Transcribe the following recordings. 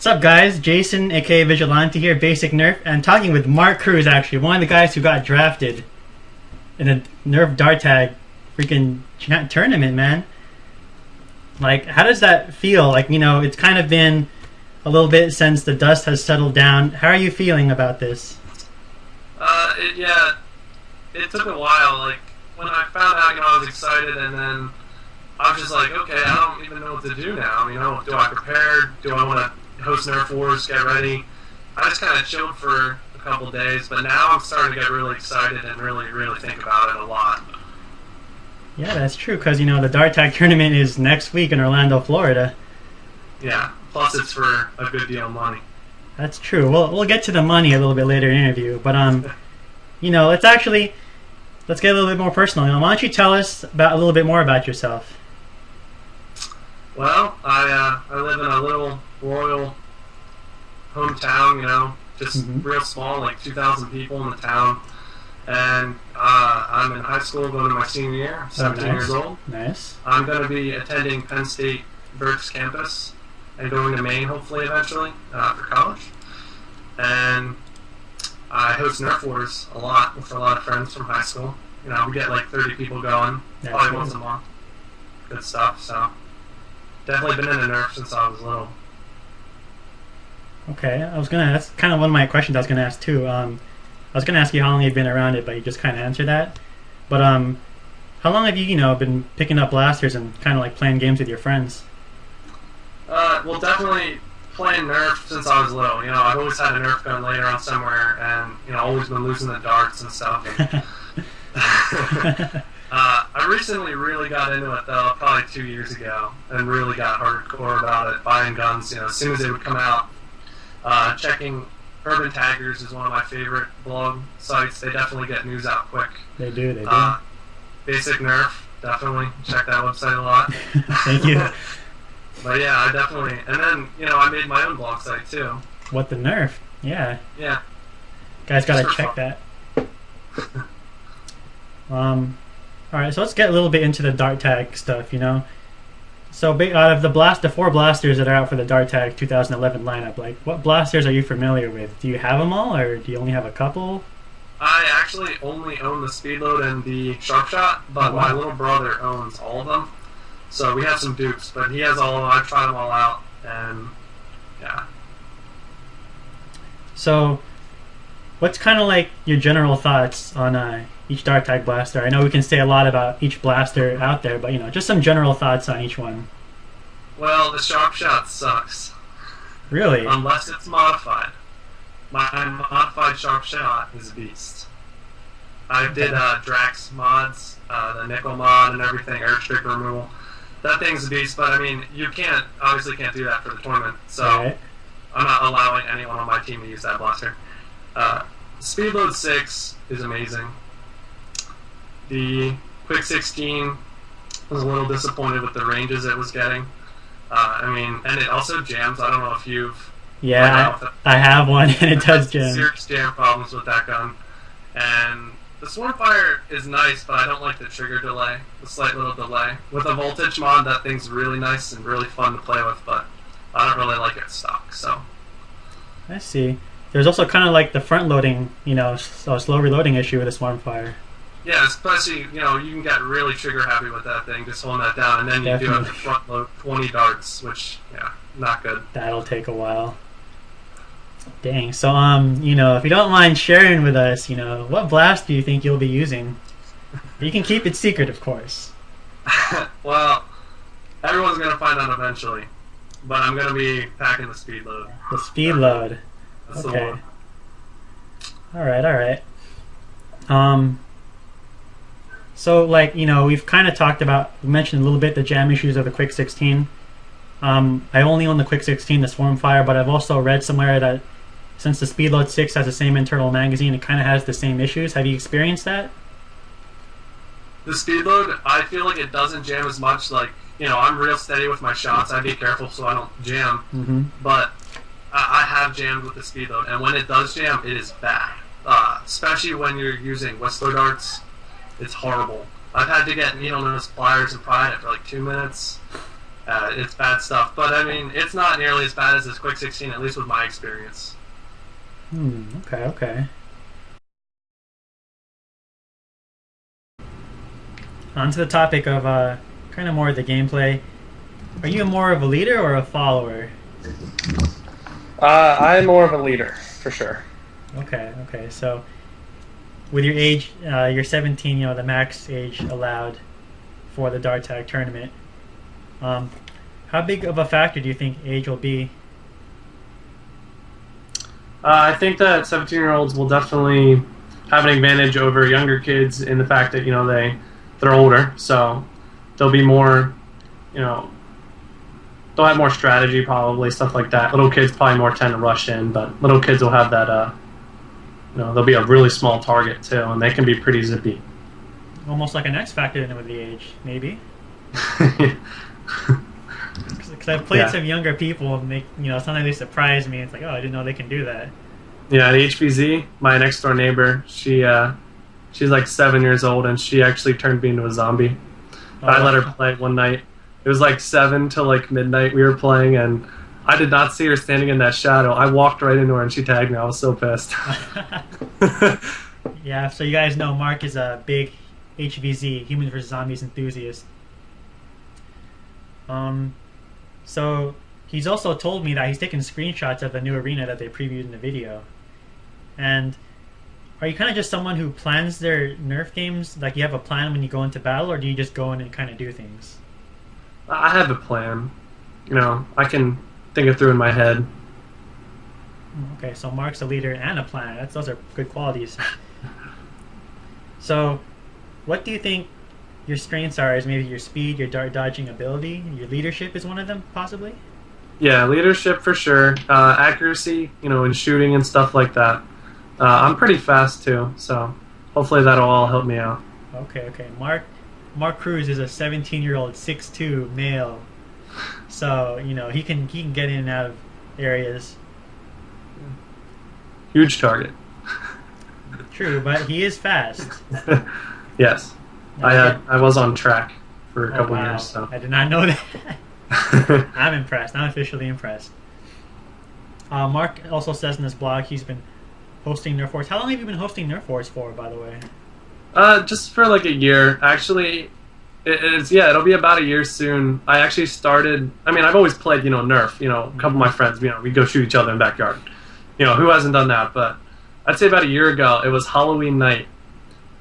What's up, guys? Jason, aka Vigilante here, Basic Nerf, and talking with Mark Cruz, actually, one of the guys who got drafted in a Nerf Dart Tag freaking tournament, man. Like, how does that feel? Like, you know, it's kind of been a little bit since the dust has settled down. How are you feeling about this? It took a while. Like, when I found out, I was excited, and then I was just like, okay, I don't even know what to do now. Do I prepare? Do I want to host Nerf Wars, get ready? I just kind of chilled for a couple days, but now I'm starting to get really excited and really think about it a lot. Yeah, that's true, because, you know, the Dart Tag Tournament is next week in Orlando, Florida. Yeah, plus it's for a good deal of money. That's true. We'll get to the money a little bit later in the interview, but, you know, let's get a little bit more personal. You know, why don't you tell us a little bit more about yourself? Well, I live in a little rural hometown, just real small, like 2,000 people in the town. And I'm in high school, going to my senior year. I'm 17 years old. Nice. I'm going to be attending Penn State Berks campus and going to Maine, hopefully, eventually, for college. And I host Nerf Wars a lot with a lot of friends from high school. We get like 30 people going, probably once a month. Good stuff, so definitely been into Nerf since I was little. Okay, that's kind of one of my questions I was gonna ask too. I was gonna ask you how long you've been around it, but you just kind of answered that. But how long have you been picking up blasters and kind of like playing games with your friends? Well, definitely playing Nerf since I was little. I've always had a Nerf gun laying around somewhere, and always been losing the darts and stuff. I recently really got into it though, probably 2 years ago, and really got hardcore about it, buying guns. As soon as they would come out, checking. Urban Taggers is one of my favorite blog sites. They definitely get news out quick. They do. Basic Nerf, definitely check that website a lot. Thank you. But yeah, I definitely, and then I made my own blog site too. What the Nerf? Yeah. Yeah. Guys, gotta check that. All right, so let's get a little bit into the Dart Tag stuff. So out of the 4 blasters that are out for the Dart Tag 2011 lineup, like what blasters are you familiar with? Do you have them all, or do you only have a couple? I actually only own the Speedload and the Sharp Shot, but my little brother owns all of them. So we have some dupes, but he has all of them. I've tried them all out, and yeah. So, what's kind of like your general thoughts on each Dart Tag blaster? I know we can say a lot about each blaster out there, but just some general thoughts on each one. Well, the Sharp Shot sucks. Really? Unless it's modified. My modified Sharp Shot is a beast. I did Drax mods, the nickel mod and everything, air strip removal. That thing's a beast, but you obviously can't do that for the tournament, so right. I'm not allowing anyone on my team to use that blaster. Speedload 6 is amazing. The Quick 16 was a little disappointed with the ranges it was getting. And it also jams. I don't know if you've... Yeah, I have one, and it does jam. Serious jam problems with that gun. And the Swarmfire is nice, but I don't like the trigger delay, the slight little delay. With a voltage mod, that thing's really nice and really fun to play with, but I don't really like it stock, so... I see. There's also kind of like the front-loading, slow reloading issue with the Swarmfire. Yeah, especially, you can get really trigger-happy with that thing, just holding that down, and then you do have to front-load 20 darts, which, not good. That'll take a while. Dang. So, if you don't mind sharing with us, what blast do you think you'll be using? You can keep it secret, of course. Well, everyone's going to find out eventually, but I'm going to be packing the Speedload. The Speedload. That's okay. the one. Alright. So, we've kind of we mentioned a little bit the jam issues of the Quick 16. I only own the Quick 16, the Swarmfire, but I've also read somewhere that since the Speedload 6 has the same internal magazine, it kind of has the same issues. Have you experienced that? The Speedload, I feel like it doesn't jam as much. I'm real steady with my shots. I be careful so I don't jam. But I have jammed with the Speedload, and when it does jam, it is bad. Especially when you're using Whistler darts. It's horrible. I've had to get needle nose pliers and pry it for like 2 minutes. It's bad stuff, but I mean, it's not nearly as bad as this Quick 16, at least with my experience. Okay, okay. On to the topic of kind of more of the gameplay. Are you more of a leader or a follower? I'm more of a leader, for sure. Okay, okay. So, with your age, you're 17, you know, the max age allowed for the Dart Tag Tournament. How big of a factor do you think age will be? I think that 17-year-olds will definitely have an advantage over younger kids in the fact that, you know, they're older, so they'll be more, you know, they'll have more strategy probably, stuff like that. Little kids probably more tend to rush in, but little kids will have that, you know, they'll be a really small target too, and they can be pretty zippy. Almost like an X factor in with the age, maybe. Because I've played some younger people, and they, you know, sometimes they surprise me. It's like, oh, I didn't know they can do that. Yeah, the HVZ, my next door neighbor, she's like 7 years old, and she actually turned me into a zombie. Oh, I let her play one night. It was like 7 to like midnight we were playing, and I did not see her standing in that shadow. I walked right into her, and she tagged me. I was so pissed. Yeah, so you guys know Mark is a big HVZ, Humans vs. Zombies enthusiast. So he's also told me that he's taken screenshots of the new arena that they previewed in the video. And are you kind of just someone who plans their Nerf games? Like you have a plan when you go into battle, or do you just go in and kind of do things? I have a plan. You know, I can think it through in my head. Okay, so Mark's a leader and a planner. Those are good qualities. So, what do you think your strengths are? Is maybe your speed, your dart dodging ability, your leadership is one of them, possibly? Yeah, leadership for sure. Accuracy, you know, in shooting and stuff like that. I'm pretty fast too, so hopefully that'll all help me out. Okay, okay. Mark Cruz is a 17-year-old 6'2" male, so you know he can get in and out of areas. Huge target. True, but he is fast. Yes, I was on track for a couple years. So I did not know that. I'm impressed. I'm officially impressed. Mark also says in his blog he's been hosting Nerf Wars. How long have you been hosting Nerf Wars for, by the way? Just for like a year. Actually, it'll be about a year soon. I actually started, I mean, I've always played, you know, Nerf. You know, a couple of my friends, you know, we go shoot each other in the backyard. You know, who hasn't done that? But I'd say about a year ago, it was Halloween night,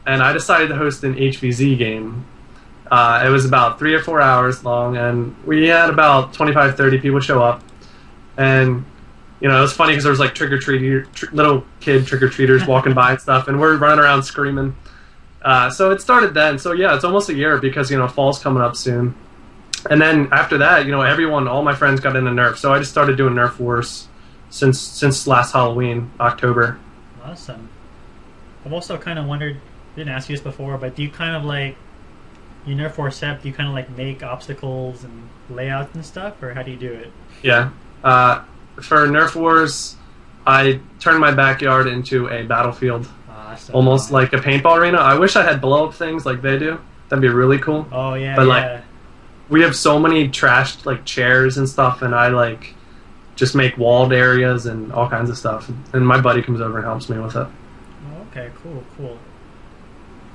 and I decided to host an HVZ game. It was about 3 or 4 hours long, and we had about 25, 30 people show up. And you know, it was funny because there was like little kid trick-or-treaters walking by and stuff, and we're running around screaming. So it started then. So yeah, it's almost a year because, you know, fall's coming up soon. And then after that, you know, all my friends got into Nerf. So I just started doing Nerf Wars since last Halloween, October. Awesome. I've also kind of wondered, didn't ask you this before, but do you kind of like, you Nerf Wars Sep, do you kind of like make obstacles and layouts and stuff, or how do you do it? Yeah. For Nerf Wars, I turned my backyard into a battlefield. Awesome. Almost like a paintball arena. I wish I had blow-up things like they do. That'd be really cool. Oh, yeah, but, yeah. like, we have so many trashed, like, chairs and stuff, and I, like, just make walled areas and all kinds of stuff. And my buddy comes over and helps me with it. Oh, okay, cool, cool.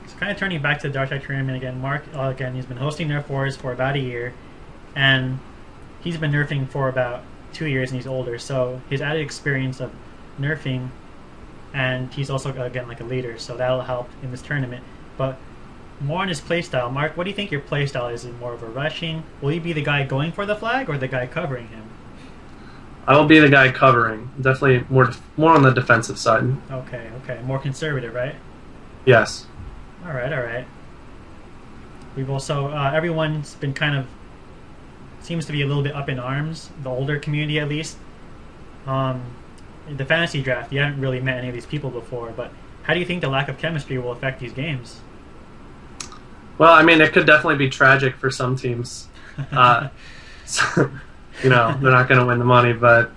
So kind of turning back to the Dart Tag Tournament again, Mark, again, he's been hosting Nerf Wars for about a year, and he's been nerfing for about 2 years, and he's older, so his added experience of nerfing, and he's also, again, like a leader, so that'll help in this tournament. But more on his playstyle, Mark, what do you think your playstyle is? Is it more of a rushing? Will you be the guy going for the flag, or the guy covering him? I will be the guy covering. Definitely more on the defensive side. Okay, okay. More conservative, right? Yes. Alright, alright. We've also, everyone's been kind of, seems to be a little bit up in arms, the older community at least. The fantasy draft, you haven't really met any of these people before, but how do you think the lack of chemistry will affect these games? Well, I mean, it could definitely be tragic for some teams. So, you know, they're not going to win the money, but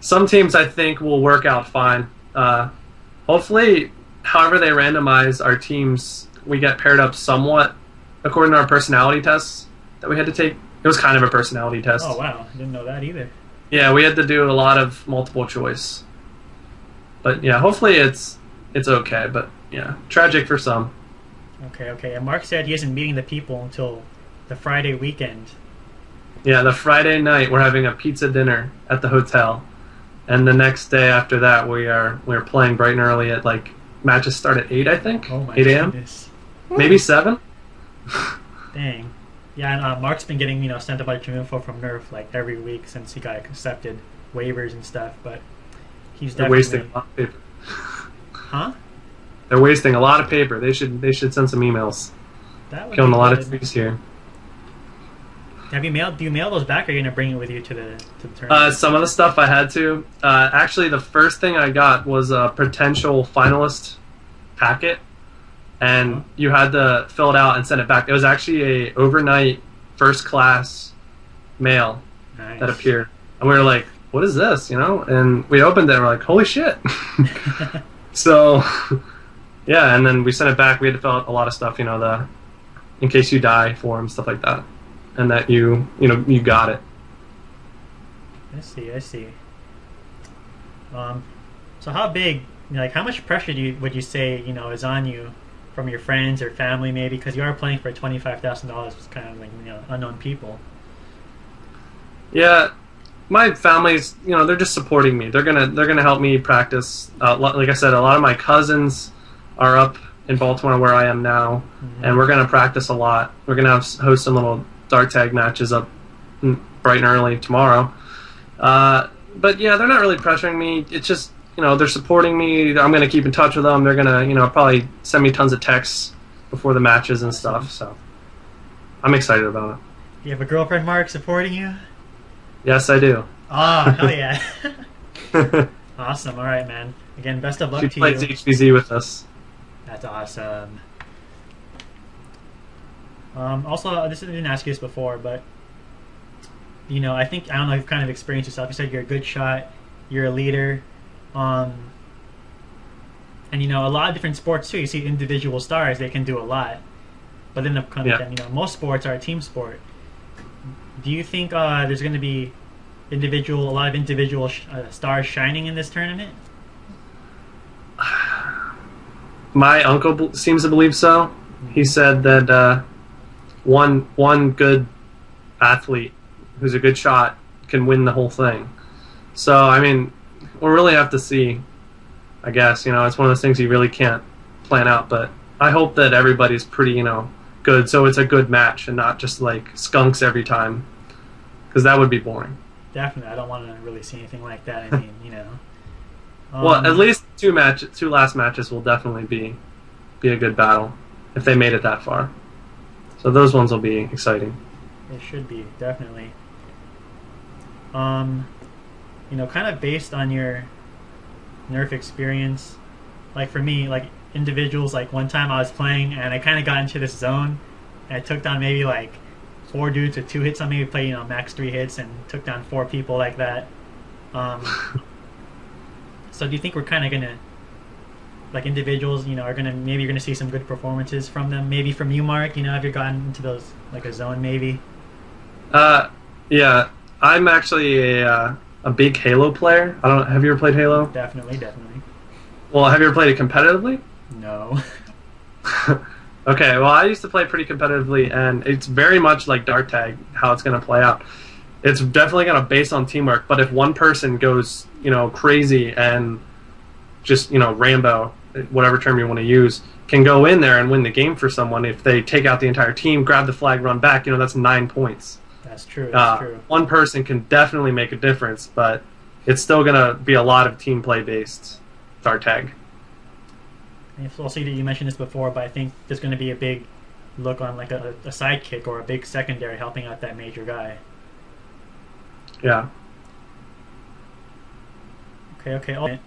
some teams I think will work out fine. Hopefully, however they randomize our teams, we get paired up somewhat according to our personality tests that we had to take It was kind of a personality test. Oh wow, didn't know that either. Yeah, we had to do a lot of multiple choice. But yeah, hopefully it's okay. But yeah, tragic for some. Okay, okay. And Mark said he isn't meeting the people until the Friday weekend. Yeah, the Friday night we're having a pizza dinner at the hotel, and the next day after that we're playing bright and early at like matches start at 8, I think. Oh my 8 a.m. goodness. Maybe 7. Dang. Yeah, and Mark's been getting sent a bunch of info from Nerf like every week since he got accepted waivers and stuff. But he's They're definitely wasting a lot of paper. Huh? They're wasting a lot of paper. They should send some emails. That would Killing be a lot good. of trees here. Have you mailed? Do you mail those back, or are you gonna bring it with you to the tournament? Some of the stuff I had to. Actually, the first thing I got was a potential finalist packet, and you had to fill it out and send it back. It was actually a overnight first class mail Nice. that appeared, and we were like, "What is this?" And we opened it and we're like, "Holy shit!" So, yeah, and then we sent it back. We had to fill out a lot of stuff, the in case you die form, stuff like that, and that you got it. I see. I see. So how big, how much pressure would you say, is on you from your friends or family, maybe, because you are playing for $25,000 with kind of like unknown people? Yeah, my family's they're just supporting me. They're gonna help me practice. Like I said, a lot of my cousins are up in Baltimore where I am now, and we're gonna practice a lot. We're gonna host some little dart tag matches up bright and early tomorrow. But yeah, they're not really pressuring me. It's just they're supporting me. I'm gonna keep in touch with them. They're gonna probably send me tons of texts before the matches and stuff. So I'm excited about it. You have a girlfriend, Mark, supporting you? Yes, I do. Oh, hell yeah. Awesome. All right, man. Again, best of luck to you. She plays HBZ with us. That's awesome. Also, I didn't ask you this before, but I don't know, you've kind of experienced yourself. You said you're a good shot, you're a leader, and a lot of different sports too. You see individual stars; they can do a lot, but then most sports are a team sport. Do you think there's going to be a lot of individual stars shining in this tournament? My uncle seems to believe so. He said that one good athlete who's a good shot can win the whole thing. So, I mean, we'll really have to see, I guess. It's one of those things you really can't plan out, but I hope that everybody's pretty, good, so it's a good match and not just like skunks every time, because that would be boring. Definitely. I don't want to really see anything like that. I mean, well, at least two last matches will definitely be a good battle if they made it that far. So those ones will be exciting. It should be, definitely. Kind of based on your Nerf experience, like for me, like individuals, like one time I was playing and I kind of got into this zone and I took down maybe like 4 dudes with 2 hits on me. We played, max 3 hits and took down 4 people like that. So do you think we're kind of gonna, like individuals, you're gonna see some good performances from them? Maybe from you, Mark. Have you gotten into those like a zone maybe? Yeah, I'm actually a big Halo player. Have you ever played Halo? Definitely. Well, have you ever played it competitively? No. Okay, well, I used to play pretty competitively, and it's very much like Dart Tag, how it's going to play out. It's definitely going to base on teamwork, but if one person goes, crazy and just, Rambo, whatever term you want to use, can go in there and win the game for someone. If they take out the entire team, grab the flag, run back, that's 9 points. That's true. That's true. One person can definitely make a difference, but it's still going to be a lot of team play based Dart Tag. Also, you mentioned this before, but I think there's going to be a big look on like a sidekick or a big secondary helping out that major guy. Yeah. Okay.